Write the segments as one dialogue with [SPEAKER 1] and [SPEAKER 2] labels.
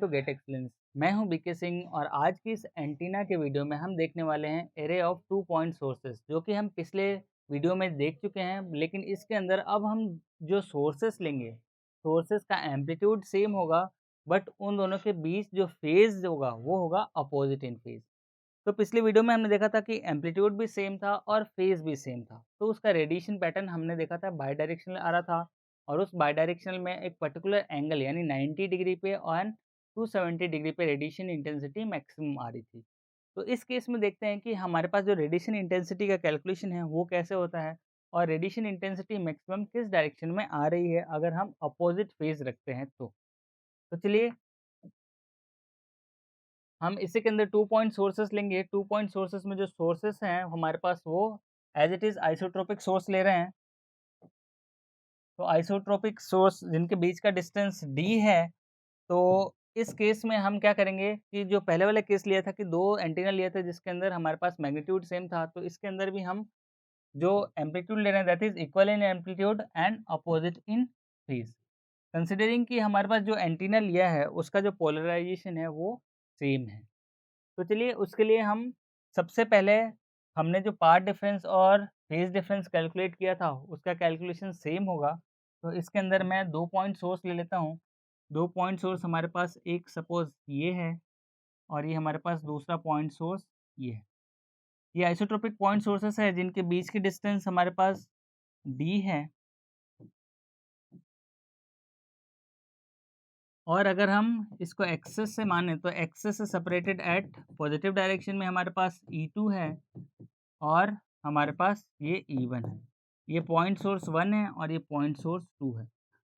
[SPEAKER 1] To get excellence. मैं हूं BK Singh और आज की इस एंटीना के वीडियो में हम देखने वाले हैं एरे ऑफ 2 पॉइंट सोर्सेस, जो कि हम पिछले वीडियो में देख चुके हैं। लेकिन इसके अंदर अब हम जो सोर्सेस लेंगे, सोर्सेस का एम्पलीट्यूड सेम होगा, बट उन दोनों के बीच जो फेज होगा वो होगा अपोजिट इन फेज। तो पिछली वीडियो में हमने देखा था कि एम्पलीट्यूड भी सेम था और फेज भी सेम था, तो उसका रेडिएशन पैटर्न हमने देखा था बाई डायरेक्शनल आ रहा था, और उस बाई डायरेक्शनल में एक पर्टिकुलर एंगल यानी 90 डिग्री पे और 270 डिग्री पे रेडिएशन इंटेंसिटी मैक्सिमम आ रही थी। तो इस केस में देखते हैं कि हमारे पास जो रेडिएशन इंटेंसिटी का कैलकुलेशन है वो कैसे होता है, और रेडिएशन इंटेंसिटी मैक्सिमम किस डायरेक्शन में आ रही है अगर हम अपोजिट फेज रखते हैं तो चलिए हम इसी के अंदर 2 पॉइंट सोर्सेस लेंगे। 2 पॉइंट सोर्सेस में जो सोर्सेस हैं हमारे पास वो as it is isotropic source ले रहे हैं। तो आइसोट्रोपिक सोर्स जिनके बीच का डिस्टेंस डी है, तो इस केस में हम क्या करेंगे कि जो पहले वाला केस लिया था कि 2 एंटीना लिए थे जिसके अंदर हमारे पास मैग्नीट्यूड सेम था, तो इसके अंदर भी हम जो एम्पलीट्यूड ले रहे हैं that is equal in amplitude and opposite in phase. Considering कि हमारे पास जो एंटीना लिया है उसका जो पोलराइजेशन है वो सेम है। तो चलिए उसके लिए हम सबसे पहले हमने जो पाथ डिफरेंस और फेज डिफरेंस कैलकुलेट किया था उसका कैलकुलेशन सेम होगा। तो इसके अंदर मैं 2 पॉइंट सोर्स ले लेता हूँ। 2 पॉइंट सोर्स हमारे पास एक सपोज़ ये है और ये हमारे पास दूसरा पॉइंट सोर्स ये है। ये आइसोट्रोपिक पॉइंट सोर्सेस है जिनके बीच की डिस्टेंस हमारे पास डी है। और अगर हम इसको एक्सेस से माने तो एक्सेस से सेपरेटेड एट पॉजिटिव डायरेक्शन में हमारे पास E2 है और हमारे पास ये E1 है। ये पॉइंट सोर्स 1 है और ये पॉइंट सोर्स 2 है।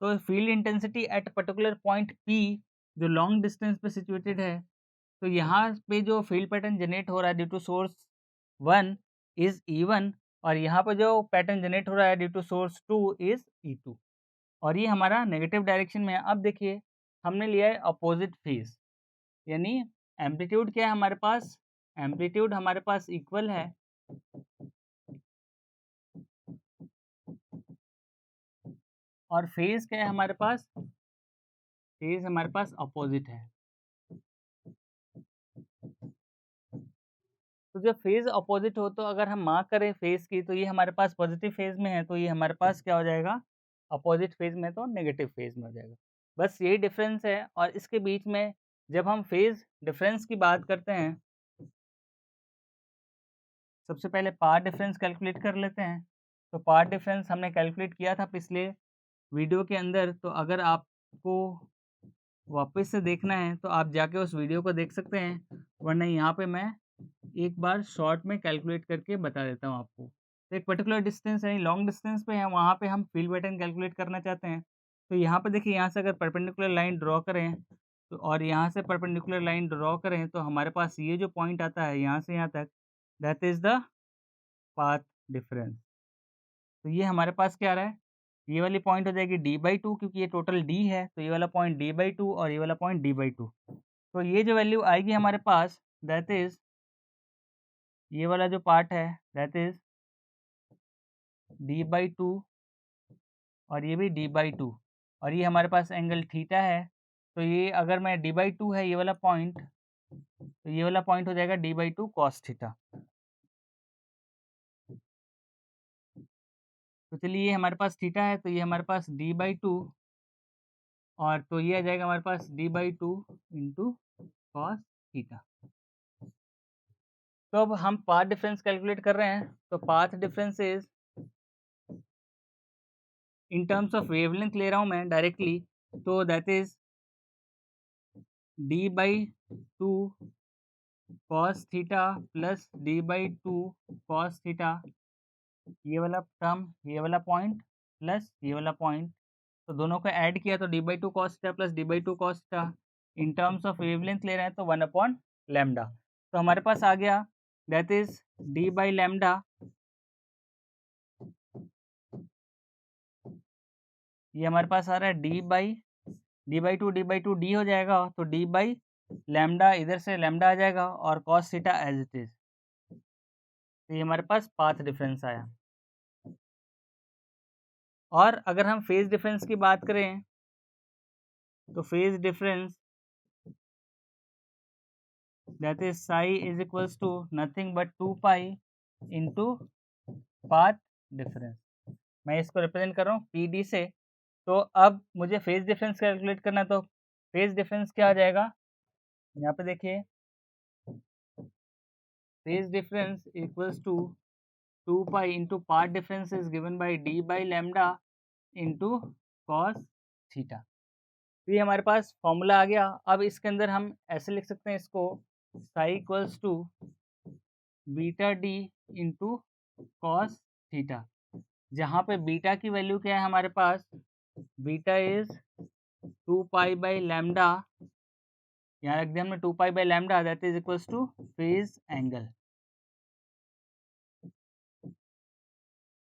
[SPEAKER 1] तो field intensity at particular point P जो लॉन्ग डिस्टेंस पे सिचुएटेड है, तो यहाँ पे जो फील्ड पैटर्न जनरेट हो रहा है due to source 1 is E1, और यहाँ पे जो पैटर्न जनरेट हो रहा है due to source 2 is E2, और ये हमारा नेगेटिव डायरेक्शन में है। अब देखिए हमने लिया है अपोजिट फेज, यानी एम्पलीट्यूड क्या है हमारे पास, एम्पलीट्यूड हमारे पास इक्वल है और फेज क्या है हमारे पास, फेज हमारे पास अपोजिट है। तो जब फेज अपोजिट हो तो अगर हम मार्क करें फेज की, तो ये हमारे पास पॉजिटिव फेज में है, तो ये हमारे पास क्या हो जाएगा, अपोजिट फेज में तो नेगेटिव फेज में हो जाएगा। बस यही डिफरेंस है। और इसके बीच में जब हम फेज डिफरेंस की बात करते हैं, सबसे पहले पाथ डिफरेंस कैलकुलेट कर लेते हैं। तो पाथ डिफरेंस हमने कैलकुलेट किया था पिछले वीडियो के अंदर, तो अगर आपको वापस से देखना है तो आप जाके उस वीडियो को देख सकते हैं, वरना यहाँ पे मैं एक बार शॉर्ट में कैलकुलेट करके बता देता हूँ आपको। तो एक पर्टिकुलर डिस्टेंस यानी लॉन्ग डिस्टेंस पे है, वहाँ पे हम फील्ड पैटर्न कैलकुलेट करना चाहते हैं। तो यहाँ पे देखिए, यहाँ से अगर परपेंडिकुलर लाइन ड्रॉ करें तो, और यहाँ से परपेंडिकुलर लाइन ड्रॉ करें तो हमारे पास ये जो पॉइंट आता है यहाँ से यहाँ तक, that is the path difference. तो ये हमारे पास क्या आ रहा है, ये वाली पॉइंट हो जाएगी d/2, क्योंकि ये टोटल d है, तो ये वाला पॉइंट d/2 और ये वाला पॉइंट d/2। तो ये जो वैल्यू आएगी हमारे पास, दैट इज़ ये वाला जो पार्ट है दैट इज़ d/2 और ये भी d/2, और ये हमारे पास एंगल थीटा है। तो ये अगर मैं d/2 है ये वाला पॉइंट, तो ये वाला पॉइंट हो जाएगा d/2 cos थीटा। तो चलिए ये हमारे पास थीटा है, तो ये हमारे पास d/2, और तो ये आ जाएगा हमारे पास d/2 इंटू कॉस थीटा। तो अब हम पाथ डिफरेंस कैलकुलेट कर रहे हैं, तो path difference is in terms of wavelength ले रहा हूँ मैं डायरेक्टली, तो that is d/2 cos theta plus d/2 cos theta, ये वाला टर्म, ये वाला पॉइंट प्लस ये वाला पॉइंट, तो दोनों को ऐड किया तो d/2 cos theta plus d/2 cos theta. In terms of wavelength ले रहे हैं तो 1/लैम्डा। तो हमारे पास आ गया दैट इज d/लैम्डा, ये हमारे पास आ रहा है d/2 d हो जाएगा, तो d/लैम्डा, इधर से लैम्डा आ जाएगा और cos theta as it is. तो ये हमारे पास पाथ डिफरेंस आया। और अगर हम फेज डिफरेंस की बात करें, तो phase difference that is psi is equals to nothing but 2 pi into path difference. मैं इसको रिप्रेजेंट कर रहा हूँ पी डी से। तो अब मुझे फेज डिफरेंस कैलकुलेट करना है, तो फेज डिफरेंस क्या आ जाएगा, यहाँ पे देखिए, phase difference equals to 2 pi into path difference is given by d by lambda into cos theta. तो ये हमारे पास फॉर्मूला आ गया। अब इसके अंदर हम ऐसे लिख सकते हैं इसको, psi equals to beta d into cos theta, जहाँ पे बीटा की वैल्यू क्या है हमारे पास, beta is 2 pi by lambda, यहाँ रख दिया हमने 2 pi by lambda, that is equals to phase angle.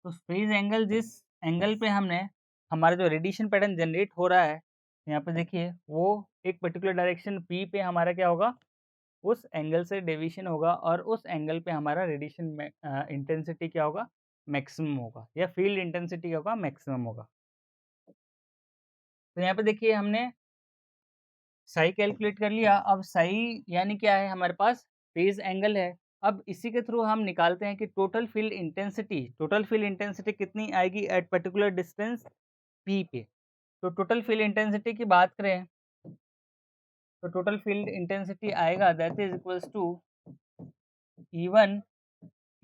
[SPEAKER 1] तो फेज एंगल जिस एंगल पे हमने हमारा जो रेडिएशन पैटर्न जनरेट हो रहा है, यहाँ पे देखिए, वो एक पर्टिकुलर डायरेक्शन पी पे हमारा क्या होगा, उस एंगल से डेविएशन होगा और उस एंगल पे हमारा रेडिएशन इंटेंसिटी क्या होगा, मैक्सिमम होगा, या फील्ड इंटेंसिटी क्या होगा, मैक्सिमम होगा। तो यहाँ पे देखिए हमने साई कैलकुलेट कर लिया। अब साई यानी क्या है, हमारे पास फेज एंगल है। अब इसी के थ्रू हम निकालते हैं कि टोटल फील्ड इंटेंसिटी कितनी आएगी एट पर्टिकुलर डिस्टेंस पी पे। तो टोटल फील्ड इंटेंसिटी की बात करें तो टोटल फील्ड इंटेंसिटी आएगा that is equals to E1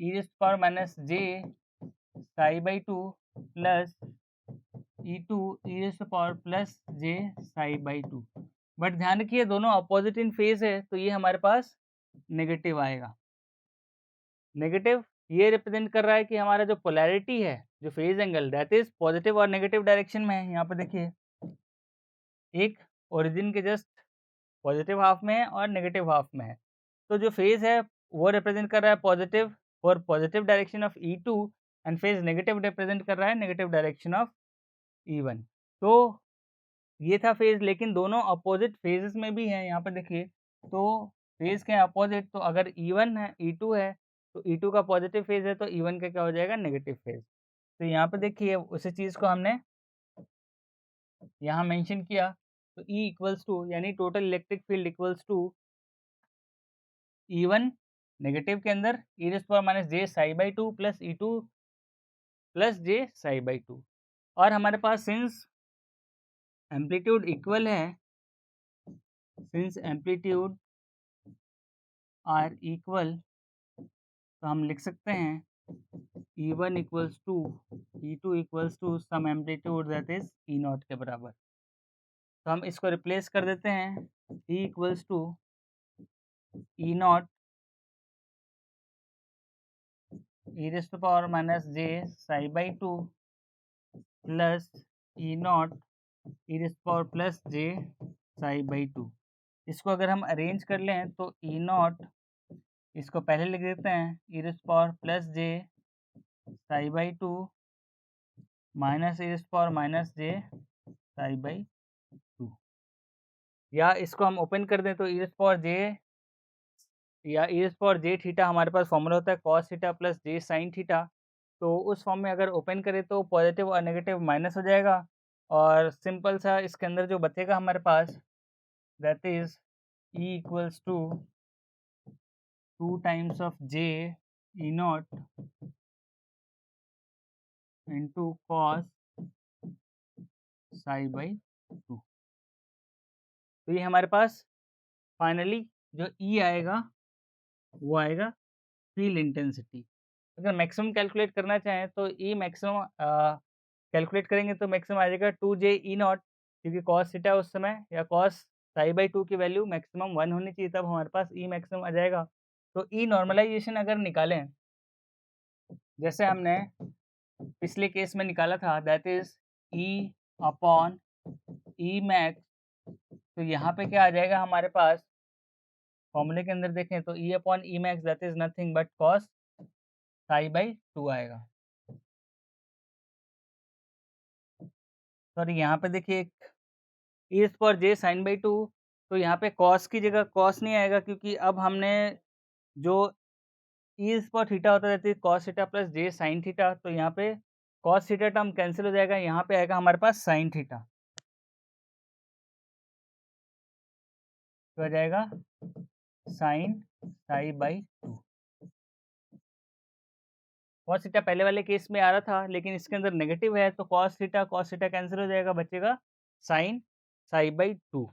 [SPEAKER 1] e raised to power minus j psi by 2 plus E2 e raised to power plus j psi by 2। But ध्यान रखिए दोनों अपोजिट इन फेज है, तो ये हमारे पास नेगेटिव आएगा। Negative ये रिप्रेजेंट कर रहा है कि हमारा जो पोलैरिटी है, जो phase angle, that is positive और नेगेटिव डायरेक्शन में है। यहाँ पे देखिए, एक ओरिजिन के जस्ट पॉजिटिव हाफ में है और नेगेटिव हाफ में है। तो जो फेज है वो रिप्रेजेंट कर रहा है positive for positive direction of E2, and phase negative represent कर रहा है नेगेटिव डायरेक्शन ऑफ E1। तो ये था फेज, लेकिन दोनों अपोजिट फेजेस में भी हैं। यहाँ पे देखिए, तो फेज के अपोजिट, तो अगर E1 है, E2 है, तो E2 का पॉजिटिव फेज है, तो E1 का क्या हो जाएगा, नेगेटिव फेज। तो यहाँ पे देखिए उसी चीज़ को हमने यहाँ मेंशन किया। तो E इक्वल्स टू, यानी total electric field equals to E1 negative के अंदर e raise to power minus j psi by 2 plus E2 plus j psi by 2। और हमारे पास सिंस एम्पलीट्यूड इक्वल है, सिंस एम्पलीट्यूड आर इक्वल, तो हम लिख सकते हैं E1 equals to E2 equals to some amplitude that is E0 के बराबर। तो हम इसको रिप्लेस कर देते हैं, E equals to E0 e raise to power minus j psi by 2 plus E0 e raise to power plus j psi by 2। इसको अगर हम अरेंज कर लें तो E0, इसको पहले लिख देते हैं e raise to power plus j psi by 2 minus e raise to power minus j psi by 2, या इसको हम ओपन कर दें तो e raise to power j, या e raise to power j theta हमारे पास फॉर्मूला होता है cos theta plus j sine theta. तो उस फॉर्म में अगर ओपन करें तो पॉजिटिव और नेगेटिव माइनस हो जाएगा, और सिंपल सा इसके अंदर जो बचेगा हमारे पास, that is E equals to 2 times of J E0 into cos psi by 2। तो ये हमारे पास फाइनली जो E आएगा वो आएगा फील्ड इंटेंसिटी। अगर मैक्सिमम कैलकुलेट करना चाहें तो E मैक्सिमम कैलकुलेट करेंगे तो मैक्सिमम आ जाएगा 2j E0, क्योंकि कॉस थीटा उस समय, या कॉस साई बाई 2 की वैल्यू मैक्सिमम 1 होनी चाहिए, तब हमारे पास E मैक्सिमम आ जाएगा। तो E नॉर्मलाइजेशन अगर निकालें, जैसे हमने पिछले केस में निकाला था, that is E upon E max, तो यहाँ पे क्या आ जाएगा हमारे पास, फॉर्मूले के अंदर देखें तो E upon E max that is nothing but cos psi by 2 आएगा। सॉरी, यहाँ पे देखिए एक e for j sine by 2, तो यहाँ पे कॉस की जगह कॉस नहीं आएगा, क्योंकि अब हमने जो ई फॉर थीटा होता है cos theta plus j sine theta, तो यहाँ पे कॉस थीटा टर्म कैंसिल हो जाएगा, यहाँ पे आएगा हमारे पास साइन थीटा, तो आ जाएगा sine psi by 2। Cos theta पहले वाले केस में आ रहा था, लेकिन इसके अंदर नेगेटिव है, तो कॉस थीटा कैंसिल हो जाएगा, बचेगा साइन साई बाई 2।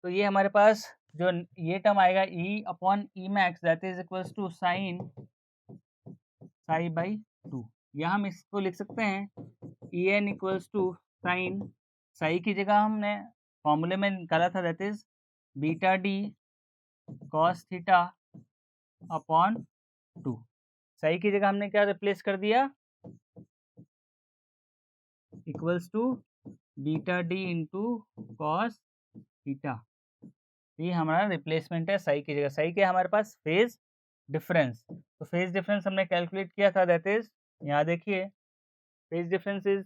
[SPEAKER 1] तो ये हमारे पास जो ये टर्म आएगा E upon E max that is equals to sine psi by 2, या हम इसको लिख सकते हैं E N equals to sine psi की जगह हमने फॉर्मूले में निकाला था that is beta d cos theta upon 2। साई की जगह हमने क्या रिप्लेस कर दिया, equals to beta d into cos theta. ये हमारा रिप्लेसमेंट है साई की जगह। साई क्या है हमारे पास, फेज डिफरेंस। तो फेज डिफरेंस हमने कैलकुलेट किया था दैट इज, यहाँ देखिए phase difference is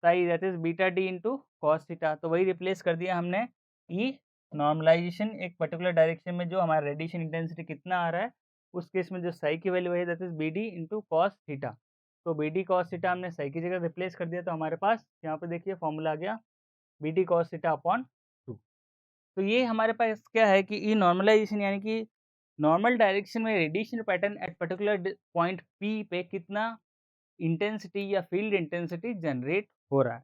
[SPEAKER 1] Sai that is beta d into cos theta. तो वही रिप्लेस कर दिया हमने ई नॉर्मलाइजेशन एक पर्टिकुलर डायरेक्शन में जो हमारा रेडिएशन इंटेंसिटी कितना आ रहा है, उस केस में जो साई की वैल्यू है that is b d into cos theta. तो बी डी कॉस थीटा हमने साई की जगह रिप्लेस कर दिया, तो हमारे पास यहाँ पे देखिए फॉर्मूला आ गया b d cos theta upon 2। तो ये हमारे पास क्या है कि ई नॉर्मलाइजेशन यानी कि नॉर्मल डायरेक्शन में radiation pattern at particular point P पे कितना इंटेंसिटी या फील्ड इंटेंसिटी जनरेट हो रहा है।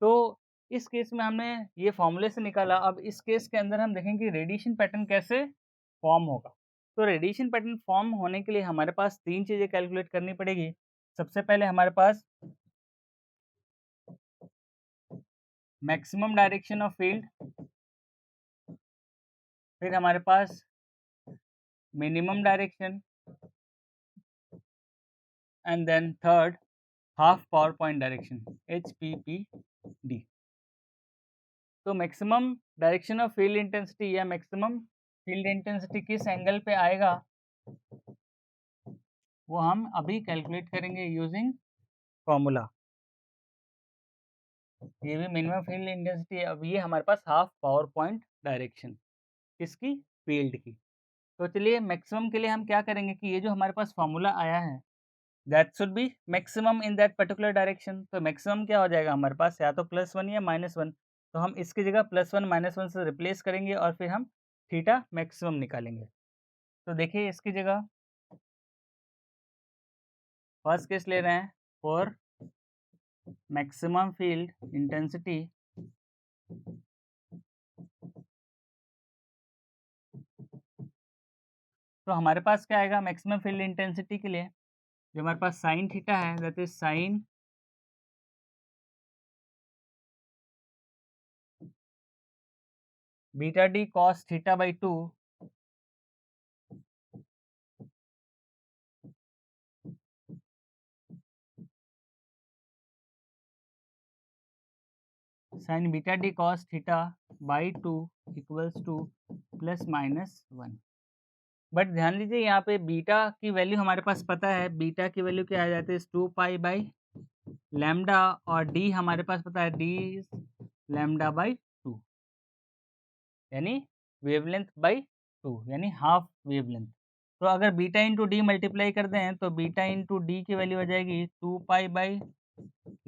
[SPEAKER 1] तो इस केस में हमने ये फॉर्मूले से निकाला। अब इस केस के अंदर हम देखेंगे कि रेडिएशन पैटर्न कैसे फॉर्म होगा। तो रेडिएशन पैटर्न फॉर्म होने के लिए हमारे पास 3 चीज़ें कैलकुलेट करनी पड़ेगी। सबसे पहले हमारे पास मैक्सिमम डायरेक्शन ऑफ फील्ड, फिर हमारे पास minimum direction, and then third half power point direction HPPD। तो maximum direction of field intensity या मैक्सिमम फील्ड इंटेंसिटी किस एंगल पे आएगा वो हम अभी कैलकुलेट करेंगे यूजिंग फॉर्मूला। ये भी मिनिमम फील्ड इंटेंसिटी है। अब ये हमारे पास हाफ पावर पॉइंट डायरेक्शन किसकी, फील्ड की। तो चलिए मैक्सिमम के लिए हम क्या करेंगे कि ये जो हमारे पास फॉर्मूला आया है that should be maximum in that particular direction. तो मैक्सिमम क्या हो जाएगा हमारे पास, या तो +1 या -1। तो हम इसकी जगह +1 -1 से रिप्लेस करेंगे और फिर हम थीटा मैक्सिमम निकालेंगे। तो देखिए इसकी जगह फर्स्ट केस ले रहे हैं फॉर मैक्सिमम फील्ड इंटेंसिटी, तो हमारे पास क्या आएगा मैक्सिमम फील्ड इंटेंसिटी के लिए, जो हमारे पास साइन थीटा है that is sine beta d cos theta by 2 sine beta d cos theta by 2 equals to +-1। But ध्यान दीजिए यहाँ पे बीटा की वैल्यू हमारे पास पता है, बीटा की वैल्यू क्या आ जाती है 2 पाई बाई लैम्डा, और डी हमारे पास पता है डी लैम्डा बाई 2 यानी वेवलेंथ बाई 2 यानी हाफ वेवलेंथ। तो अगर बीटा इंटू डी मल्टीप्लाई कर दें तो बीटा इंटू डी की वैल्यू आ जाएगी 2 pi by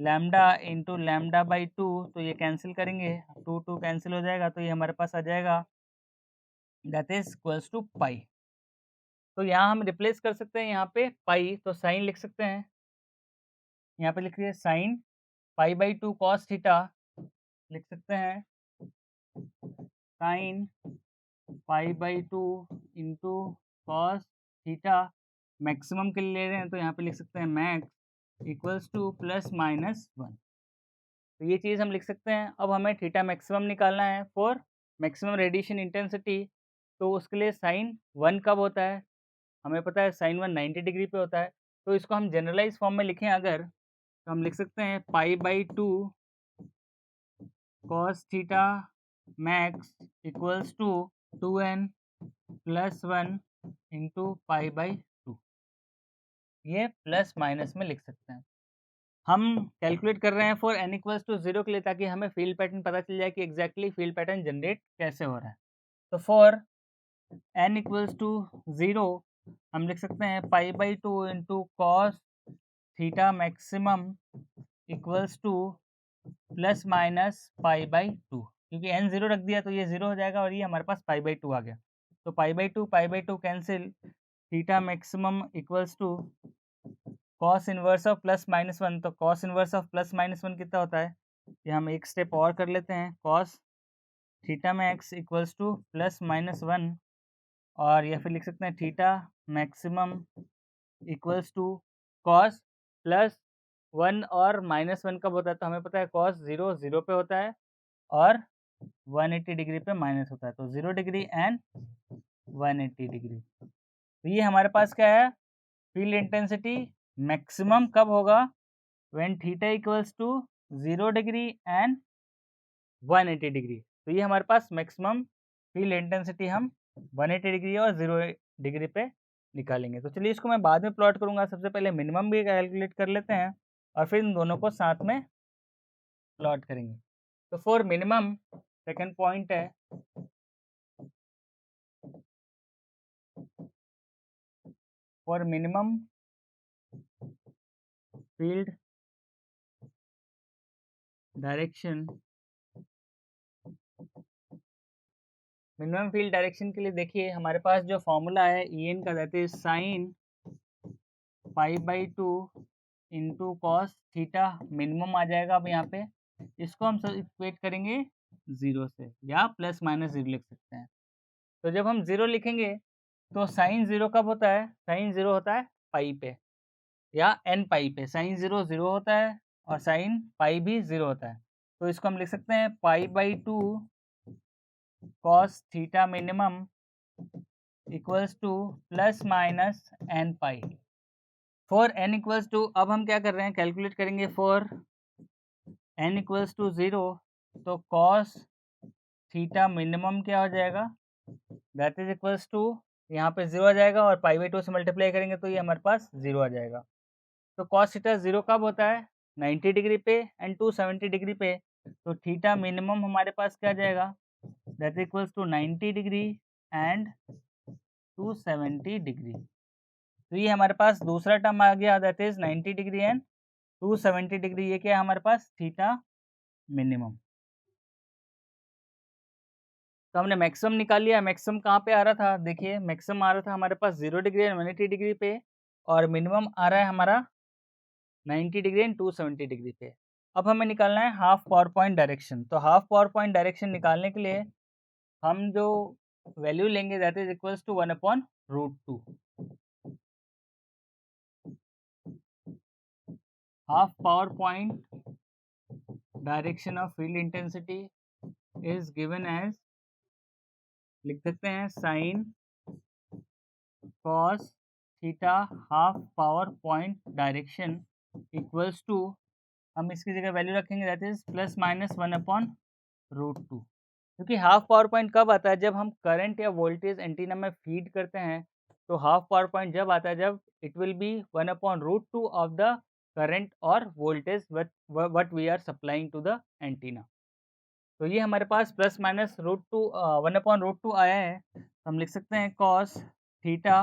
[SPEAKER 1] lambda into lambda by 2। तो ये कैंसिल करेंगे, 2 कैंसिल हो जाएगा, तो ये हमारे पास आ जाएगा दैट इज इक्वल्स टू पाई। तो यहाँ हम रिप्लेस कर सकते हैं यहाँ पे पाई, तो साइन लिख सकते हैं, यहाँ पे लिखिए sine pi by 2 cos theta लिख सकते हैं, sine pi by 2 into cos theta. Maximum के लिए ले रहे हैं तो यहाँ पे लिख सकते हैं मैक्स इक्वल्स टू +-1। तो ये चीज़ हम लिख सकते हैं। अब हमें थीटा मैक्सिमम निकालना है फॉर मैक्सिमम रेडिएशन इंटेंसिटी। तो उसके लिए साइन 1 कब होता है, हमें पता है साइन 1 90 डिग्री पे होता है। तो इसको हम जनरलाइज फॉर्म में लिखें अगर, तो हम लिख सकते हैं pi by 2 cos theta max equals to 2n + 1 into pi by 2। ये प्लस माइनस में लिख सकते हैं। हम कैलकुलेट कर रहे हैं फॉर n इक्वल्स टू 0 के लिए, ताकि हमें फील्ड पैटर्न पता चल जाए कि एग्जैक्टली फील्ड पैटर्न जनरेट कैसे हो रहा है। तो फॉर n इक्वल्स टू 0 हम लिख सकते हैं pi by 2 into cos theta maximum equals to +-पाई बाई 2। क्योंकि n 0 रख दिया तो ये 0 हो जाएगा और ये हमारे पास π/2 आ गया। तो π/2 cancel, theta maximum equals to cos inverse of plus minus 1। तो cos inverse of plus minus 1 कितना होता है, ये हम एक स्टेप और कर लेते हैं। Cos theta max equals to plus minus 1, और या फिर लिख सकते हैं theta maximum equals to cos plus 1 और माइनस 1 कब होता है, तो हमें पता है कॉस 0 0 पे होता है और 180 डिग्री पे माइनस होता है, तो 0 डिग्री एंड 180 डिग्री। तो ये हमारे पास क्या है, फील्ड इंटेंसिटी मैक्सिमम कब होगा, when theta equals to 0 degree and 180 degree. तो ये हमारे पास मैक्सिमम फील्ड इंटेंसिटी हम 180 डिग्री और 0 डिग्री पे निकालेंगे। तो चलिए इसको मैं बाद में प्लॉट करूँगा, सबसे पहले मिनिमम भी कैलकुलेट कर लेते हैं और फिर इन दोनों को साथ में प्लॉट करेंगे। तो फॉर मिनिमम सेकंड पॉइंट है, for minimum field direction, minimum field direction के लिए देखिए हमारे पास जो फॉर्मूला है ई एन का, that is sine π/2 into cos theta minimum आ जाएगा। अब यहाँ पे इसको हम सब इक्वेट करेंगे 0 से, या प्लस माइनस 0 लिख सकते हैं। तो जब हम 0 लिखेंगे तो साइन 0 कब होता है, साइन 0 होता है पाई पे या एन पाई पे। साइन 0 0 होता है और साइन पाई भी 0 होता है। तो इसको हम लिख सकते हैं π/2 cos theta minimum equals to plus minus n pi. For n equals to, अब हम क्या कर रहे हैं, कैलकुलेट करेंगे फॉर n इक्वल्स टू 0, तो कॉस थीटा मिनिमम क्या हो जाएगा, दैट इज इक्वल्स टू, यहाँ पे 0 आ जाएगा और π/2 से मल्टीप्लाई करेंगे तो ये हमारे पास 0 आ जाएगा। तो कॉस थीटा 0 कब होता है, 90 डिग्री पे एंड 270 डिग्री पे। तो थीटा मिनिमम हमारे पास क्या आ जाएगा, that is equals to 90 degree and 270 degree. तो ये हमारे पास दूसरा टर्म आ गया, that is 90 degree and 270 degree. ये क्या है हमारे पास, थीटा मिनिमम। तो हमने मैक्सिमम निकाल लिया। मैक्सिमम कहाँ पे आ रहा था, देखिए मैक्सिमम आ रहा था हमारे पास 0 डिग्री एंड 180 डिग्री पे, और मिनिमम आ रहा है हमारा 90 डिग्री एंड 270 डिग्री पे। अब हमें निकालना है हाफ पावर पॉइंट डायरेक्शन। तो हाफ पावर पॉइंट डायरेक्शन निकालने के लिए हम जो वैल्यू लेंगे, that is equals to 1/√2। Half power point direction of field intensity is given as, लिख सकते हैं sine cos theta half power point direction equals to, हम इसकी जगह वैल्यू रखेंगे दैट इज प्लस माइनस 1/√2। क्योंकि हाफ पावर पॉइंट कब आता है, जब हम करंट या वोल्टेज एंटीना में फीड करते हैं। तो हाफ पावर पॉइंट जब आता है जब it will be 1/√2 of the current और voltage what we are supplying to the antenna. तो ये हमारे पास प्लस माइनस √2 1/√2 आया है। हम लिख सकते हैं cos theta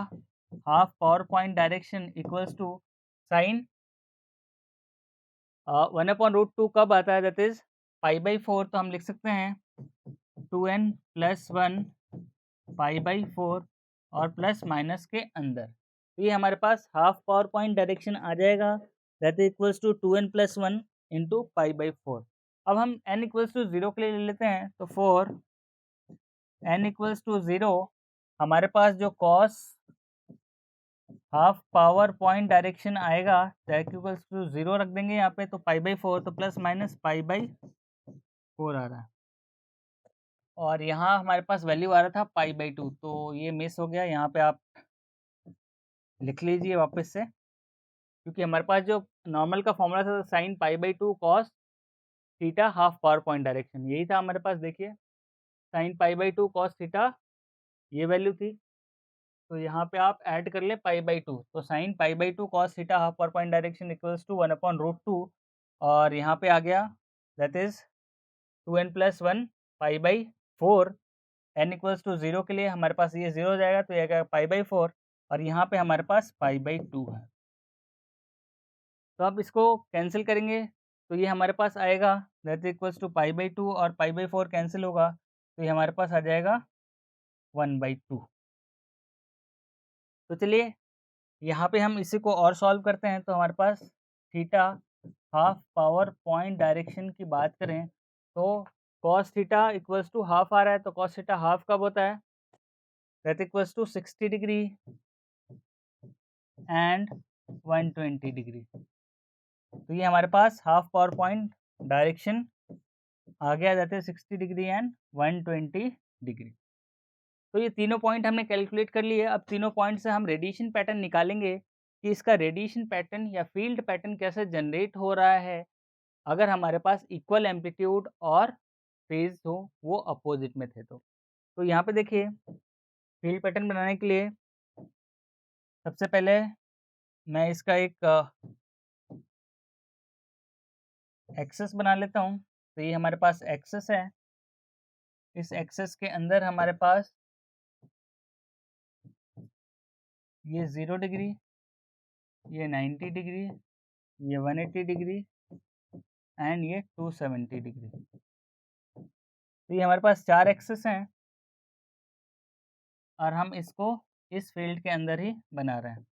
[SPEAKER 1] half power point direction equals to sine 1/√2 कब आता है, दैट इज π/4। तो हम लिख सकते हैं 2n + 1 π/4 और प्लस माइनस के अंदर। तो ये हमारे पास हाफ पावर पॉइंट डायरेक्शन आ जाएगा, that is equals to 2n + 1 into π/4। अब हम n इक्वल्स टू 0 के लिए ले लेते हैं। तो फॉर n इक्वल्स टू 0 हमारे पास जो cos half power point direction आएगा, दैट इक्वल्स टू 0 रख देंगे यहाँ पे, तो π/4, तो प्लस माइनस π/4 आ रहा है। और यहाँ हमारे पास वैल्यू आ रहा था π/2, तो ये मिस हो गया। यहाँ पे आप लिख लीजिए वापस से, क्योंकि हमारे पास जो नॉर्मल का फॉर्मूला था sine π/2 cos theta half power point direction, यही था हमारे पास। देखिए साइन π/2 कॉस थीटा ये वैल्यू थी, तो यहाँ पे आप ऐड कर ले π/2, तो sine π/2 cos theta half power point direction equals to 1/√2, और यहाँ पे आ गया that is 2n + 1 π/4। n equals to 0 के लिए हमारे पास ये 0 हो जाएगा, तो ये आएगा π/4, और यहाँ पे हमारे पास π/2 है। तो अब इसको कैंसिल करेंगे, तो ये हमारे पास आएगा दैट इक्वल्स टू π/2 और π/4 कैंसिल होगा, तो ये हमारे पास आ जाएगा 1/2। तो चलिए यहाँ पे हम इसी को और सॉल्व करते हैं। तो हमारे पास theta half power point direction की बात करें तो cos theta equals to half आ रहा है, तो cos थीटा हाफ कब होता है, that equals to 60 degree and 120 degree. तो ये हमारे पास हाफ पावर पॉइंट डायरेक्शन आ गया, जाते हैं 60 डिग्री एंड 120 डिग्री। तो ये तीनों पॉइंट हमने कैलकुलेट कर लिए। अब तीनों पॉइंट से हम रेडिएशन पैटर्न निकालेंगे कि इसका रेडिएशन पैटर्न या फील्ड पैटर्न कैसे जनरेट हो रहा है अगर हमारे पास इक्वल एम्पलीट्यूड और फेज हो वो अपोजिट में थे। तो यहाँ पे देखिए फील्ड पैटर्न बनाने के लिए सबसे पहले मैं इसका एक एक्सेस बना लेता हूँ। तो ये हमारे पास एक्सेस है, इस एक्सेस के अंदर हमारे पास ये 0 डिग्री, ये 90 डिग्री, ये 180 डिग्री एंड ये 270 डिग्री। तो ये हमारे पास 4 एक्सेस हैं और हम इसको इस फील्ड के अंदर ही बना रहे हैं।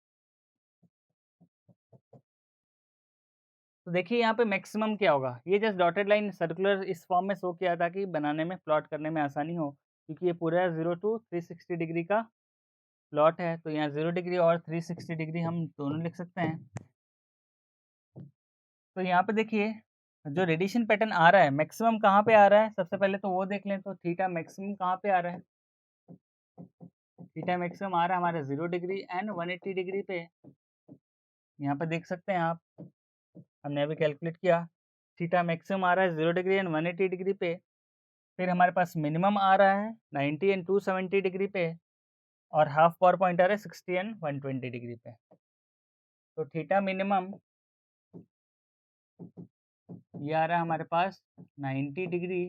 [SPEAKER 1] तो देखिए यहाँ पे मैक्सिमम क्या होगा, ये जस्ट डॉटेड लाइन सर्कुलर इस फॉर्म में शो किया था कि बनाने में प्लॉट करने में आसानी हो, क्योंकि ये पूरा 0 to 360 डिग्री का प्लॉट है। तो यहाँ 0 डिग्री और 360 डिग्री हम दोनों लिख सकते हैं। तो यहाँ पे देखिए जो रेडिएशन पैटर्न आ रहा है मैक्सिमम कहाँ पे आ रहा है, सबसे पहले तो वो देख लें। तो थीटा मैक्सिमम कहाँ पे आ रहा है, थीटा मैक्सिमम आ रहा है हमारे 0 डिग्री एंड 180 डिग्री पे। यहाँ पे देख सकते हैं आप, हमने अभी कैलकुलेट किया, थीटा मैक्सिमम आ रहा है 0 डिग्री एंड 180 डिग्री पे। फिर हमारे पास मिनिमम आ रहा है 90 एंड 270 डिग्री पे और हाफ पावर पॉइंट आ रहा है 60 एंड 120 डिग्री पे। तो थीटा मिनिमम ये आ रहा है हमारे पास 90 डिग्री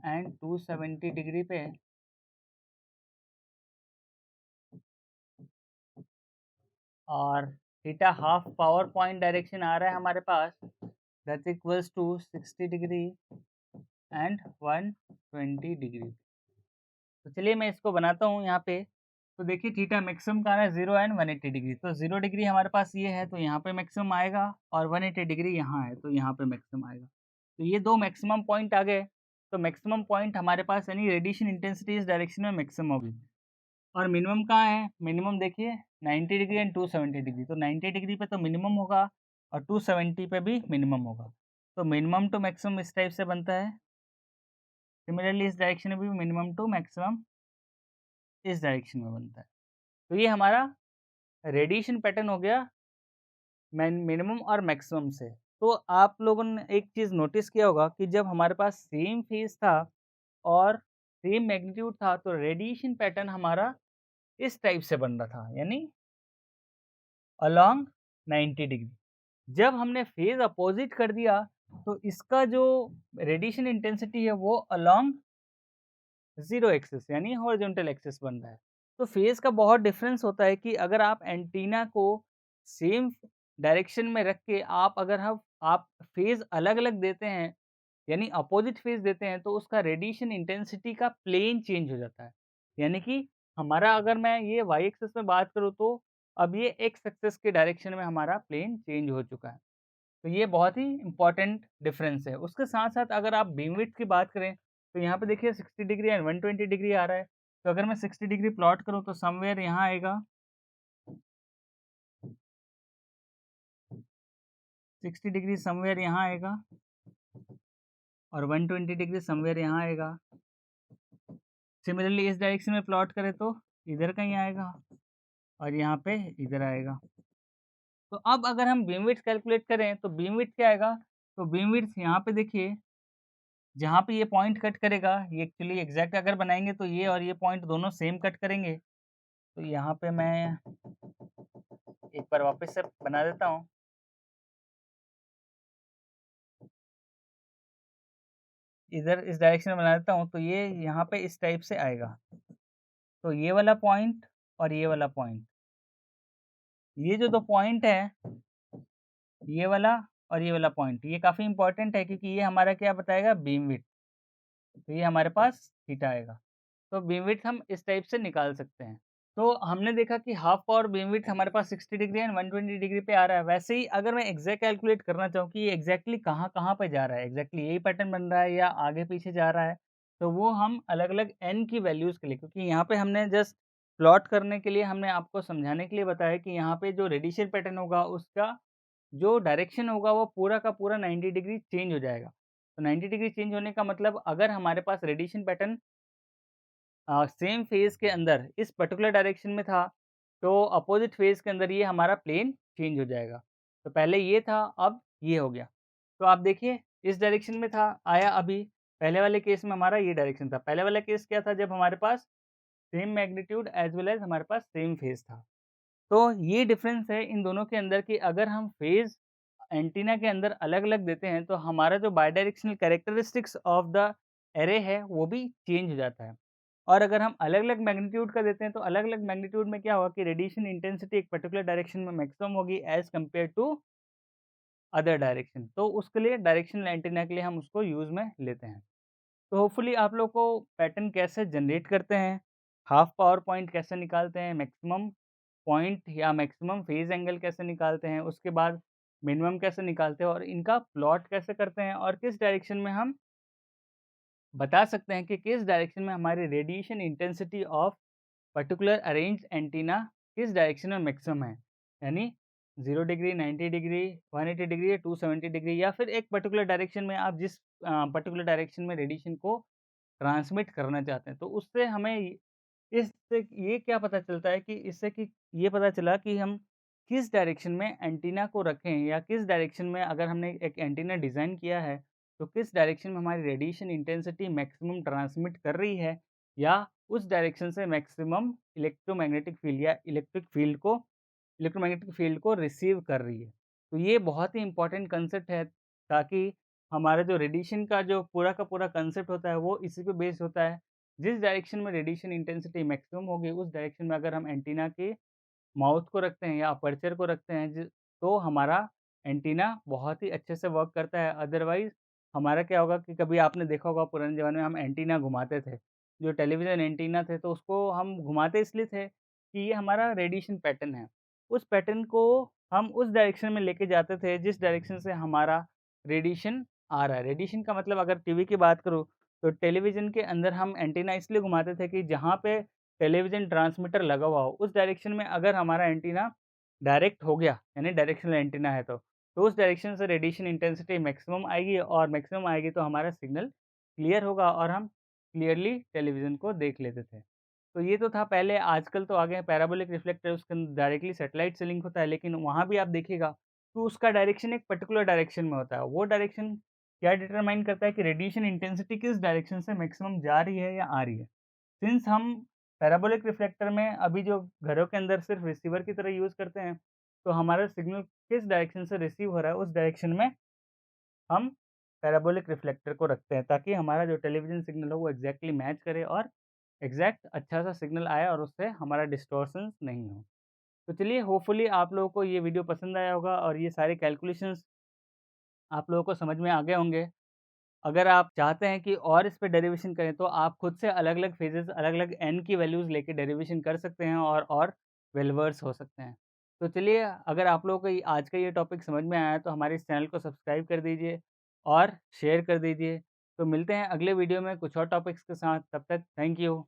[SPEAKER 1] एंड 270 डिग्री पे और theta half power point direction आ रहा है हमारे पास that equals to 60 degree and 120 degree. तो चलिए मैं इसको बनाता हूँ यहाँ पे। तो देखिए थीटा मैक्सिमम का आ रहा है 0 एंड 180 डिग्री। तो 0 डिग्री हमारे पास ये है, तो यहाँ पे मैक्सिमम आएगा और 180 डिग्री यहाँ है, तो यहाँ पे मैक्सिमम आएगा। तो ये दो मैक्सिमम पॉइंट आ गए। तो मैक्सिमम पॉइंट हमारे पास यानी रेडिएशन इंटेंसिटी इस डायरेक्शन में मैक्सिमम होगी। और मिनिमम कहाँ है, मिनिमम देखिए 90 डिग्री एंड 270 डिग्री। तो 90 डिग्री पे तो मिनिमम होगा और 270 पे भी मिनिमम होगा। तो मिनिमम टू मैक्सिमम इस टाइप से बनता है। सिमिलरली इस डायरेक्शन में भी मिनिमम टू मैक्सिमम इस डायरेक्शन में बनता है। तो ये हमारा रेडिएशन पैटर्न हो गया मिनिमम और मैक्सिमम से। तो आप लोगों ने एक चीज़ नोटिस किया होगा कि जब हमारे पास सेम फेज था और सेम मैग्नीट्यूड था तो रेडिएशन पैटर्न हमारा इस टाइप से बन रहा था, यानी अलोंग 90 डिग्री। जब हमने फेज अपोजिट कर दिया तो इसका जो रेडिएशन इंटेंसिटी है वो अलोंग जीरो एक्सिस यानी हॉरिजॉन्टल एक्सिस बन रहा है। तो फेज का बहुत डिफरेंस होता है कि अगर आप एंटीना को सेम डायरेक्शन में रख के अगर आप फेज अलग अलग देते हैं यानी अपोजिट फेज देते हैं तो उसका रेडिएशन इंटेंसिटी का प्लेन चेंज हो जाता है। यानी कि हमारा अगर मैं ये वाई एक्सिस में बात करूँ तो अब ये एक्स एक्सिस के डायरेक्शन में हमारा प्लेन चेंज हो चुका है। तो ये बहुत ही इम्पोर्टेंट डिफरेंस है। उसके साथ-साथ अगर आप बीम विड्थ की बात करें, तो यहाँ पे देखिए 60 डिग्री एंड 120 डिग्री आ रहा है। तो अगर मैं 60 डिग्री प्लॉट करूँ तो समवेयर यहाँ आएगा, 60 डिग्री समवेयर यहाँ आएगा और 120 डिग्री समवेयर यहाँ आएगा। सिमिलरली इस डायरेक्शन में प्लॉट करें तो इधर कहीं आएगा और यहाँ पे इधर आएगा। तो अब अगर हम बीम विड्थ कैलकुलेट करें तो बीम विड्थ क्या आएगा? तो बीम विड्थ यहाँ पे देखिए जहाँ पे ये पॉइंट कट करेगा, ये एक्चुअली एग्जैक्ट अगर बनाएँगे तो ये और ये पॉइंट दोनों सेम कट करेंगे। तो यहाँ पे मैं एक बार वापस से बना देता हूँ। इधर इस डायरेक्शन में बना देता हूँ, तो ये यहाँ पे इस टाइप से आएगा। तो ये वाला पॉइंट और ये वाला पॉइंट, ये जो 2 पॉइंट है, ये वाला और ये वाला पॉइंट, ये काफ़ी इम्पोर्टेंट है क्योंकि ये हमारा क्या बताएगा बीम विड्थ, तो ये हमारे पास थीटा आएगा। तो बीम विड्थ हम इस टाइप से निकाल सकते हैं। तो हमने देखा कि हाफ पावर बीम विड्थ हमारे पास 60 डिग्री एंड 120 डिग्री पे आ रहा है। वैसे ही अगर मैं एग्ज़ैक्ट कैलकुलेट करना चाहूँ कि ये एग्ज़ैक्टली कहाँ-कहाँ पे जा रहा है, एग्ज़ैक्टली यही पैटर्न बन रहा है या आगे-पीछे जा रहा है, तो वो हम अलग-अलग n की वैल्यूज़ के लिए, क्योंकि यहाँ पे हमने जस्ट प्लॉट करने के लिए हमने आपको समझाने के लिए बताया कि यहाँ पे जो रेडिएशन पैटर्न होगा उसका जो डायरेक्शन होगा वो पूरा का पूरा 90 डिग्री चेंज हो जाएगा। तो 90 डिग्री चेंज होने का मतलब अगर हमारे पास रेडिएशन पैटर्न सेम फेज़ के अंदर इस पर्टिकुलर डायरेक्शन में था, तो अपोज़िट फेज़ के अंदर ये हमारा प्लेन चेंज हो जाएगा। तो पहले ये था, अब ये हो गया। तो आप देखिए इस डायरेक्शन में था, आया अभी, पहले वाले केस में हमारा ये डायरेक्शन था। पहले वाला केस क्या था जब हमारे पास same magnitude as well as हमारे पास सेम फेज़ था। तो ये डिफ़रेंस है इन दोनों के अंदर कि अगर हम फेज़ एंटीना के अंदर अलग-अलग देते हैं, तो हमारा जो bidirectional characteristics of the array है, वो भी चेंज हो जाता है। और अगर हम अलग-अलग मैग्नीट्यूड का देते हैं, तो अलग-अलग मैग्नीट्यूड में क्या होगा कि रेडिएशन इंटेंसिटी एक पर्टिकुलर डायरेक्शन में मैक्सिमम होगी as compare to other direction. तो उसके लिए डायरेक्शनल एंटीना के लिए हम उसको यूज़ में लेते हैं। तो होपफुली आप लोग को पैटर्न कैसे जनरेट करते हैं, हाफ पावर पॉइंट कैसे निकालते हैं, मैक्सिमम पॉइंट या मैक्सिमम फेज़ एंगल कैसे निकालते हैं, उसके बाद मिनिमम कैसे निकालते हैं और इनका प्लॉट कैसे करते हैं और किस डायरेक्शन में हम बता सकते हैं कि किस डायरेक्शन में हमारी radiation intensity of particular arranged antenna किस डायरेक्शन में मैक्सिमम है। यानी 0 डिग्री, 90 डिग्री, 180 डिग्री या 270 डिग्री या फिर एक पर्टिकुलर डायरेक्शन में आप जिस पर्टिकुलर डायरेक्शन में रेडिएशन को ट्रांसमिट करना चाहते हैं। तो उससे हमें इससे ये क्या पता चलता है कि इससे कि ये पता चला कि हम किस डायरेक्शन में एंटीना को रखें या किस डायरेक्शन में अगर हमने एक एंटीना डिज़ाइन किया है, तो किस डायरेक्शन में हमारी रेडिएशन इंटेंसिटी मैक्सिमम ट्रांसमिट कर रही है या उस डायरेक्शन से मैक्सिमम इलेक्ट्रोमैग्नेटिक फील्ड या इलेक्ट्रोमैग्नेटिक फील्ड को रिसीव कर रही है। तो ये बहुत ही इम्पोर्टेंट कांसेप्ट है ताकि हमारा जो रेडिएशन का जो पूरा का पूरा कांसेप्ट होता है वो इसी पे बेस्ड होता है। जिस डायरेक्शन में रेडिएशन इंटेंसिटी मैक्सिमम होगी उस डायरेक्शन में अगर हम एंटीना के माउथ को रखते हैं या अपर्चर को रखते हैं तो हमारा एंटीना बहुत ही अच्छे से वर्क करता है। अदरवाइज़ हमारा क्या होगा कि कभी आपने देखा होगा पुराने ज़माने में हम एंटीना घुमाते थे। जो टेलीविज़न एंटीना थे तो उसको हम घुमाते इसलिए थे कि ये हमारा रेडिएशन पैटर्न है। उस पैटर्न को हम उस डायरेक्शन में लेके जाते थे जिस डायरेक्शन से हमारा रेडिएशन आ रहा है। रेडिएशन का मतलब अगर टीवी की बात करूँ तो टेलीविज़न के अंदर हम एंटीना इसलिए घुमाते थे कि जहाँ पे टेलीविज़न ट्रांसमीटर लगा हुआ हो, उस डायरेक्शन में अगर हमारा एंटीना डायरेक्ट हो गया, यानी डायरेक्शनल एंटीना है तो उस डायरेक्शन से रेडिएशन इंटेंसिटी मैक्सिमम आएगी और मैक्सिमम आएगी तो हमारा सिग्नल क्लियर होगा और हम क्लियरली टेलीविज़न को देख लेते थे। तो ये तो था पहले, आजकल तो आ गए हैं पैराबोलिक रिफ्लेक्टर, उसके अंदर डायरेक्टली सैटेलाइट से लिंक होता है, लेकिन वहाँ भी आप देखिएगा, तो उसका डायरेक्शन एक पर्टिकुलर डायरेक्शन में होता है। वो डायरेक्शन क्या डिटरमाइन करता है कि रेडिएशन इंटेंसिटी किस डायरेक्शन से मैक्सिमम जा रही है या आ रही है। सिंस हम पैराबोलिक रिफ्लेक्टर में अभी जो घरों के अंदर सिर्फ रिसीवर की तरह यूज़ करते हैं, तो हमारा सिग्नल किस डायरेक्शन से रिसीव हो रहा है, उस डायरेक्शन में हम पैराबोलिक रिफ्लेक्टर को रखते हैं, ताकि हमारा जो टेलीविज़न सिग्नल हो वो एग्ज़ैक्टली मैच करे और एग्ज़ैक्ट अच्छा-सा सिग्नल आए और उससे हमारा डिस्टॉर्शंस नहीं हो। तो चलिए, होपफुली आप लोगों को ये वीडियो पसंद आया होगा और ये सारे कैलकुलेशंस आप लोगों को समझ में आ गए होंगे। अगर आप चाहते हैं कि और इस पे डेरिवेशन करें तो आप खुद से अलग-अलग फ़ेज़ेज़, अलग-अलग n की वैल्यूज़ लेके डेरिवेशन कर सकते हैं और वेल वर्स हो सकते हैं। तो चलिए, अगर आप लोगों को ये आज का ये टॉपिक समझ में आया है तो हमारे इस चैनल को सब्सक्राइब कर दीजिए और शेयर कर दीजिए। तो मिलते हैं अगले वीडियो में कुछ और टॉपिक्स के साथ, तब तक थैंक यू।